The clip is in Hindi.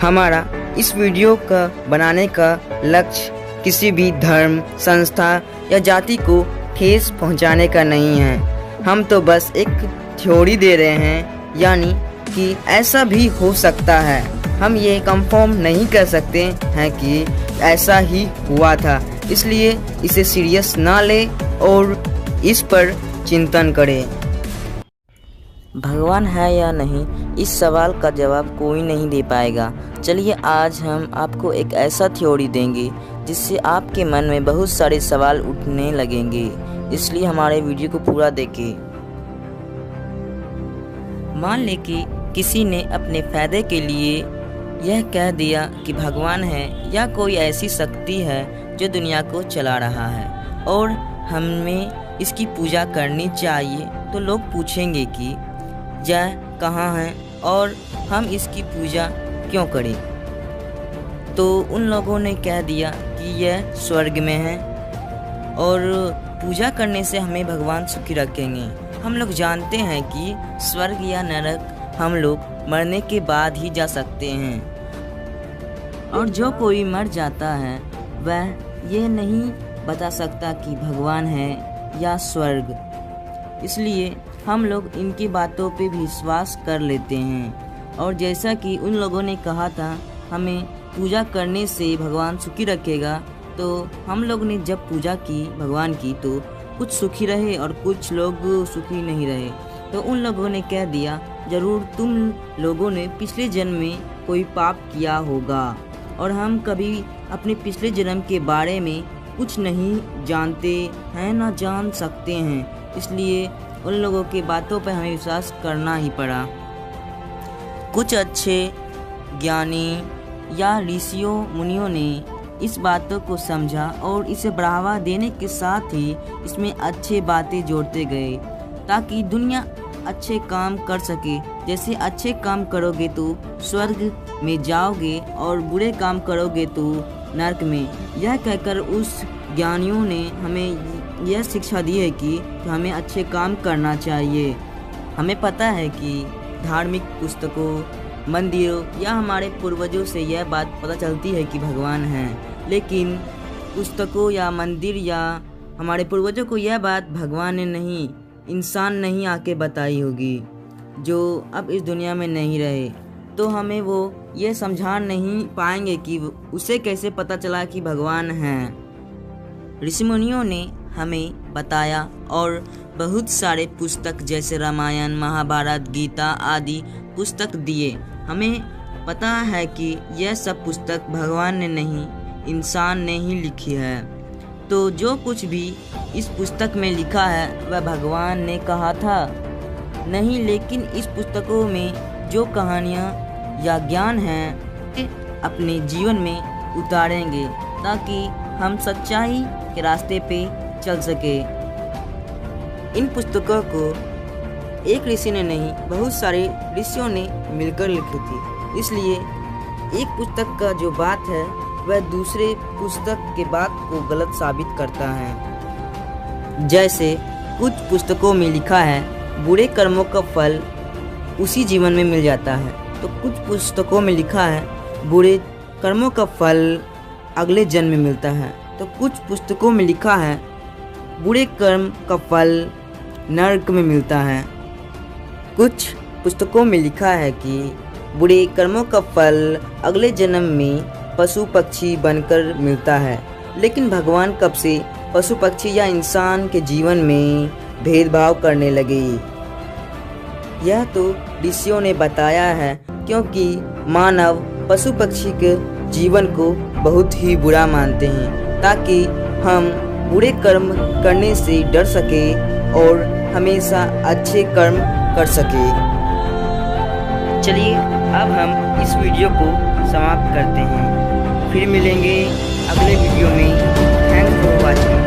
हमारा इस वीडियो का बनाने का लक्ष्य किसी भी धर्म, संस्था या जाति को ठेस पहुंचाने का नहीं है। हम तो बस एक थ्योरी दे रहे हैं, यानी कि ऐसा भी हो सकता है। हम ये कंफर्म नहीं कर सकते हैं कि ऐसा ही हुआ था, इसलिए इसे सीरियस ना ले और इस पर चिंतन करें। भगवान है या नहीं, इस सवाल का जवाब कोई नहीं दे पाएगा। चलिए आज हम आपको एक ऐसा थ्योरी देंगे जिससे आपके मन में बहुत सारे सवाल उठने लगेंगे, इसलिए हमारे वीडियो को पूरा देखें। मान ले कि किसी ने अपने फ़ायदे के लिए यह कह दिया कि भगवान है या कोई ऐसी शक्ति है जो दुनिया को चला रहा है और हमें इसकी पूजा करनी चाहिए। तो लोग पूछेंगे कि यह कहाँ है और हम इसकी पूजा क्यों करें। तो उन लोगों ने कह दिया कि यह स्वर्ग में है और पूजा करने से हमें भगवान सुखी रखेंगे। हम लोग जानते हैं कि स्वर्ग या नरक हम लोग मरने के बाद ही जा सकते हैं, और जो कोई मर जाता है वह ये नहीं बता सकता कि भगवान है या स्वर्ग, इसलिए हम लोग इनकी बातों पे विश्वास कर लेते हैं। और जैसा कि उन लोगों ने कहा था हमें पूजा करने से भगवान सुखी रखेगा, तो हम लोग ने जब पूजा की भगवान की तो कुछ सुखी रहे और कुछ लोग सुखी नहीं रहे। तो उन लोगों ने कह दिया ज़रूर तुम लोगों ने पिछले जन्म में कोई पाप किया होगा और हम कभी अपने पिछले जन्म के बारे में कुछ नहीं जानते हैं ना जान सकते हैं, इसलिए उन लोगों की बातों पर हमें विश्वास करना ही पड़ा। कुछ अच्छे ज्ञानी या ऋषियों मुनियों ने इस बातों को समझा और इसे बढ़ावा देने के साथ ही इसमें अच्छे बातें जोड़ते गए ताकि दुनिया अच्छे काम कर सके। जैसे अच्छे काम करोगे तो स्वर्ग में जाओगे और बुरे काम करोगे तो नरक में। यह कहकर उस ज्ञानियों ने हमें यह शिक्षा दी है कि हमें अच्छे काम करना चाहिए। हमें पता है कि धार्मिक पुस्तकों, मंदिरों या हमारे पूर्वजों से यह बात पता चलती है कि भगवान हैं, लेकिन पुस्तकों या मंदिर या हमारे पूर्वजों को यह बात भगवान ने नहीं, इंसान नहीं आके बताई होगी जो अब इस दुनिया में नहीं रहे। तो हमें वो ये समझा नहीं पाएंगे कि उसे कैसे पता चला कि भगवान हैं। ऋषि मुनियों ने हमें बताया और बहुत सारे पुस्तक जैसे रामायण, महाभारत, गीता आदि पुस्तक दिए। हमें पता है कि यह सब पुस्तक भगवान ने नहीं, इंसान ने ही लिखी है। तो जो कुछ भी इस पुस्तक में लिखा है वह भगवान ने कहा था नहीं, लेकिन इस पुस्तकों में जो कहानियाँ या ज्ञान हैं अपने जीवन में उतारेंगे ताकि हम सच्चाई के रास्ते पे चल सके। इन पुस्तकों को एक ऋषि ने नहीं, बहुत सारे ऋषियों ने मिलकर लिखी थी, इसलिए एक पुस्तक का जो बात है वह दूसरे पुस्तक के बात को गलत साबित करता है। जैसे कुछ पुस्तकों में लिखा है बुरे कर्मों का फल उसी जीवन में मिल जाता है, तो कुछ पुस्तकों में लिखा है बुरे कर्मों का फल अगले जन्म में मिलता है। तो कुछ पुस्तकों में लिखा है बुरे कर्म का फल नरक में मिलता है। कुछ पुस्तकों में लिखा है कि बुरे कर्मों का फल अगले जन्म में पशु पक्षी बनकर मिलता है। लेकिन भगवान कब से पशु पक्षी या इंसान के जीवन में भेदभाव करने लगे? यह तो ऋषियों ने बताया है, क्योंकि मानव पशु पक्षी के जीवन को बहुत ही बुरा मानते हैं ताकि हम बुरे कर्म करने से डर सके और हमेशा अच्छे कर्म कर सके। चलिए अब हम इस वीडियो को समाप्त करते हैं, फिर मिलेंगे अगले वीडियो में। Thanks for watching.